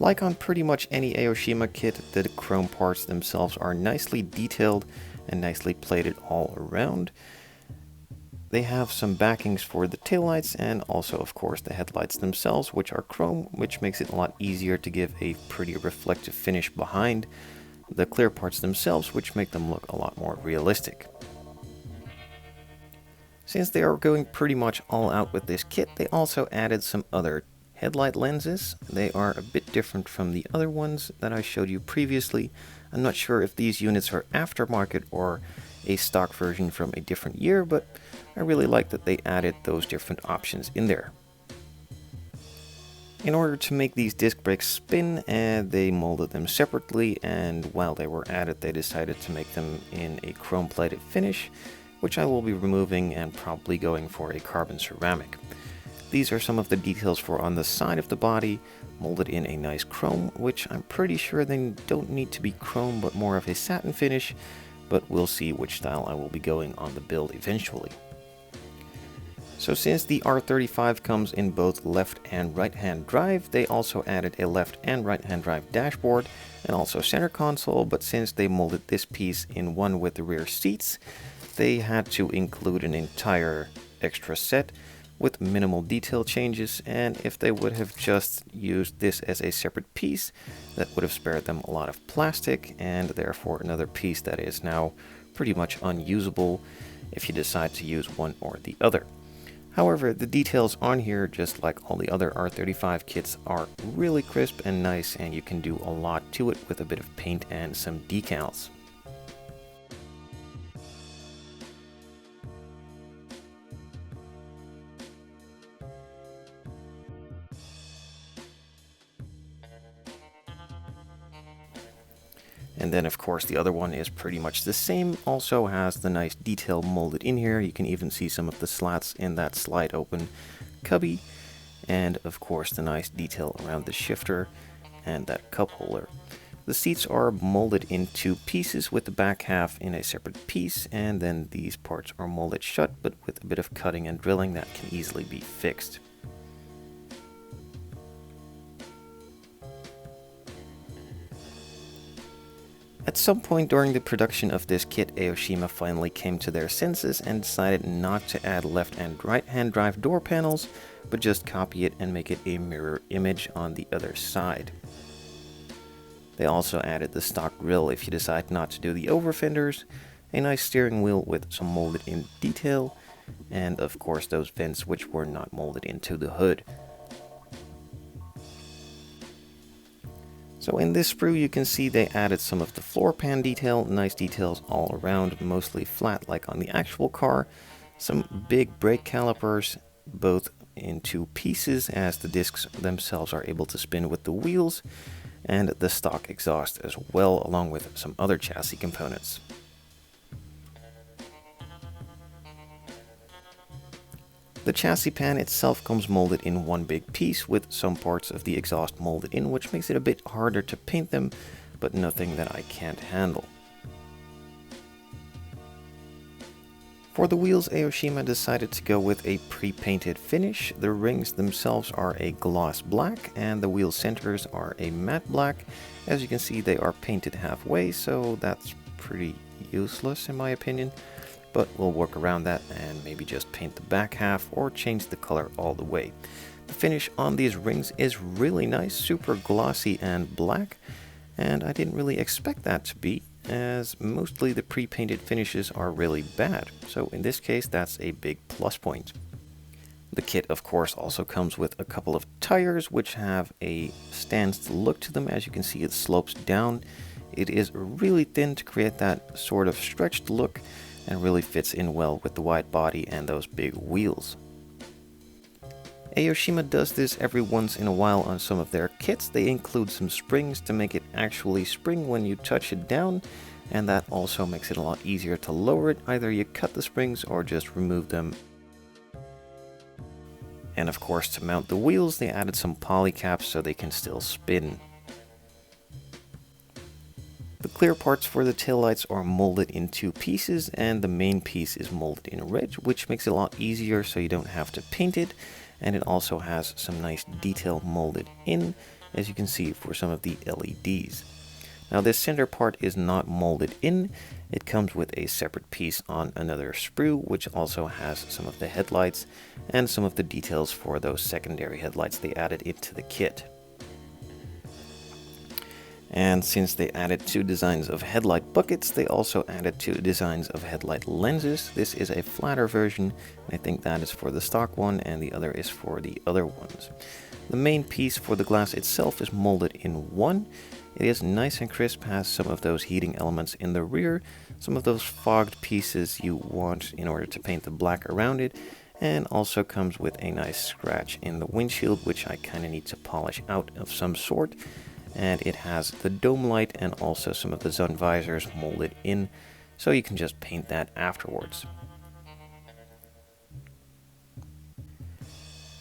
Like on pretty much any Aoshima kit, the chrome parts themselves are nicely detailed and nicely plated all around. They have some backings for the taillights and also of course the headlights themselves, which are chrome, which makes it a lot easier to give a pretty reflective finish behind the clear parts themselves, which make them look a lot more realistic. Since they are going pretty much all out with this kit, they also added some other headlight lenses. They are a bit different from the other ones that I showed you previously. I'm not sure if these units are aftermarket or a stock version from a different year, but I really like that they added those different options in there. In order to make these disc brakes spin, they molded them separately, and while they were at it, they decided to make them in a chrome plated finish, which I will be removing and probably going for a carbon ceramic. These are some of the details for on the side of the body, molded in a nice chrome, which I'm pretty sure they don't need to be chrome but more of a satin finish, but we'll see which style I will be going on the build eventually. So since the R35 comes in both left and right hand drive, they also added a left and right hand drive dashboard and also center console, but since they molded this piece in one with the rear seats, they had to include an entire extra set with minimal detail changes, and if they would have just used this as a separate piece, that would have spared them a lot of plastic and therefore another piece that is now pretty much unusable if you decide to use one or the other. However, the details on here, just like all the other R35 kits, are really crisp and nice, and you can do a lot to it with a bit of paint and some decals. And then of course the other one is pretty much the same, also has the nice detail molded in here. You can even see some of the slats in that slide open cubby, and of course the nice detail around the shifter and that cup holder. The seats are molded in two pieces with the back half in a separate piece, and then these parts are molded shut but with a bit of cutting and drilling that can easily be fixed. At some point during the production of this kit, Aoshima finally came to their senses and decided not to add left and right hand drive door panels, but just copy it and make it a mirror image on the other side. They also added the stock grille if you decide not to do the over fenders, a nice steering wheel with some molded in detail, and of course those vents which were not molded into the hood. So in this sprue you can see they added some of the floor pan detail, nice details all around, mostly flat like on the actual car, some big brake calipers, both in two pieces as the discs themselves are able to spin with the wheels, and the stock exhaust as well, along with some other chassis components. The chassis pan itself comes molded in one big piece with some parts of the exhaust molded in, which makes it a bit harder to paint them, but nothing that I can't handle. For the wheels, Aoshima decided to go with a pre-painted finish. The rings themselves are a gloss black and the wheel centers are a matte black. As you can see, they are painted halfway, so that's pretty useless in my opinion. But we'll work around that and maybe just paint the back half or change the color all the way. The finish on these rings is really nice, super glossy and black, and I didn't really expect that to be, as mostly the pre-painted finishes are really bad, so in this case that's a big plus point. The kit of course also comes with a couple of tires which have a stance look to them. As you can see, it slopes down. It is really thin to create that sort of stretched look, and really fits in well with the wide body and those big wheels. Aoshima does this every once in a while on some of their kits. They include some springs to make it actually spring when you touch it down, and that also makes it a lot easier to lower it. Either you cut the springs or just remove them. And of course, to mount the wheels, they added some poly caps so they can still spin. The clear parts for the taillights are molded in two pieces, and the main piece is molded in red, which makes it a lot easier so you don't have to paint it, and it also has some nice detail molded in. as you can see for some of the LEDs. Now this center part is not molded in, it comes with a separate piece on another sprue, which also has some of the headlights and some of the details for those secondary headlights they added into the kit. And since they added 2 designs of headlight buckets, they also added 2 designs of headlight lenses. This is a flatter version, and I think that is for the stock one, and the other is for the other ones. The main piece for the glass itself is molded in 1. It is nice and crisp, has some of those heating elements in the rear, some of those fogged pieces you want in order to paint the black around it, and also comes with a nice scratch in the windshield, which I kind of need to polish out of some sort. And it has the dome light and also some of the sun visors molded in, so you can just paint that afterwards.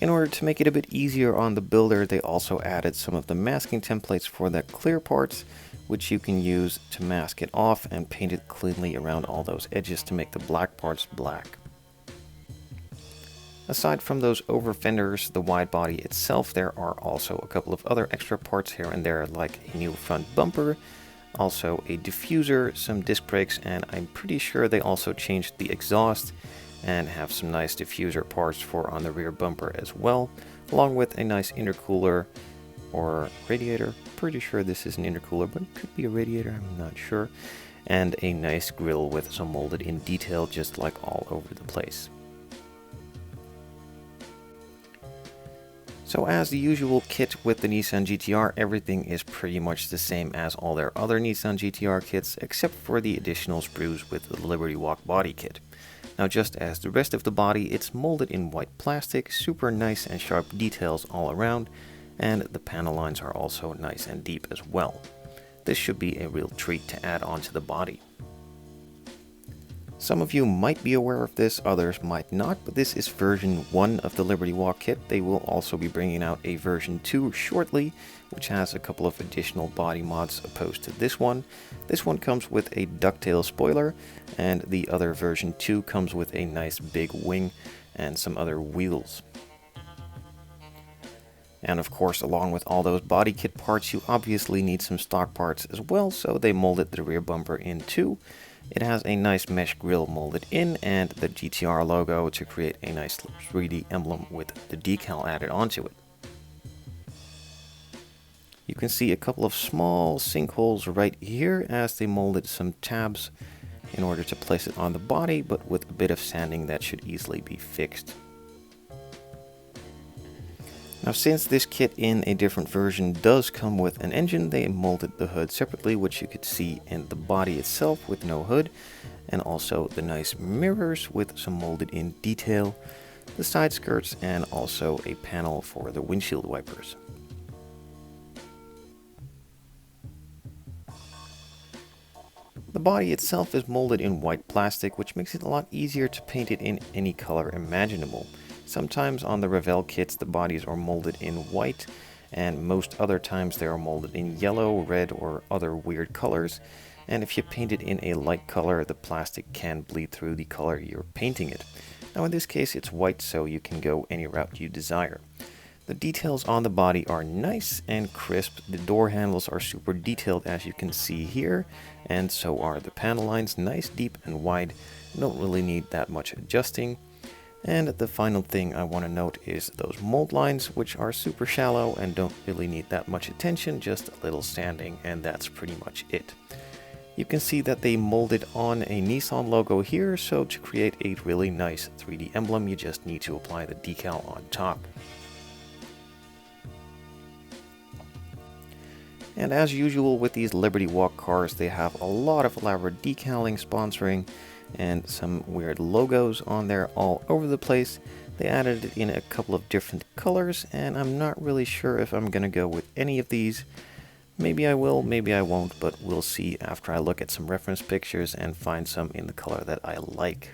In order to make it a bit easier on the builder, they also added some of the masking templates for the clear parts, which you can use to mask it off and paint it cleanly around all those edges to make the black parts black. Aside from those over fenders, the wide body itself, there are also a couple of other extra parts here and there, like a new front bumper, also a diffuser, some disc brakes, and I'm pretty sure they also changed the exhaust and have some nice diffuser parts for on the rear bumper as well, along with a nice intercooler or radiator. Pretty sure this is an intercooler, but it could be a radiator, I'm not sure. And a nice grille with some molded in detail, just like all over the place. So as the usual kit with the Nissan GTR, everything is pretty much the same as all their other Nissan GTR kits, except for the additional sprues with the Liberty Walk body kit. Now just as the rest of the body, it's molded in white plastic, super nice and sharp details all around, and the panel lines are also nice and deep as well. This should be a real treat to add onto the body. Some of you might be aware of this, others might not, but this is version 1 of the Liberty Walk kit. They will also be bringing out a version 2 shortly, which has a couple of additional body mods opposed to this one. This one comes with a ducktail spoiler, and the other version 2 comes with a nice big wing and some other wheels. And of course, along with all those body kit parts, you obviously need some stock parts as well, so they molded the rear bumper in 2. It has a nice mesh grille molded in and the GTR logo to create a nice 3D emblem with the decal added onto it. You can see a couple of small sinkholes right here as they molded some tabs in order to place it on the body, but with a bit of sanding that should easily be fixed. Now since this kit in a different version does come with an engine, they molded the hood separately, which you could see in the body itself with no hood, and also the nice mirrors with some molded in detail, the side skirts, and also a panel for the windshield wipers. The body itself is molded in white plastic, which makes it a lot easier to paint it in any color imaginable. Sometimes on the Revell kits the bodies are molded in white, and most other times they are molded in yellow, red, or other weird colors. And if you paint it in a light color, the plastic can bleed through the color you're painting it. Now in this case it's white, so you can go any route you desire. The details on the body are nice and crisp. The door handles are super detailed, as you can see here, and so are the panel lines, nice, deep, and wide. You don't really need that much adjusting. And the final thing I want to note is those mold lines, which are super shallow and don't really need that much attention, just a little sanding, and that's pretty much it. You can see that they molded on a Nissan logo here, so to create a really nice 3D emblem, you just need to apply the decal on top. And as usual with these Liberty Walk cars, they have a lot of elaborate decaling, sponsoring, and some weird logos on there all over the place. They added it in a couple of different colors, and I'm not really sure if I'm gonna go with any of these. Maybe I will, maybe I won't, but we'll see after I look at some reference pictures and find some in the color that I like.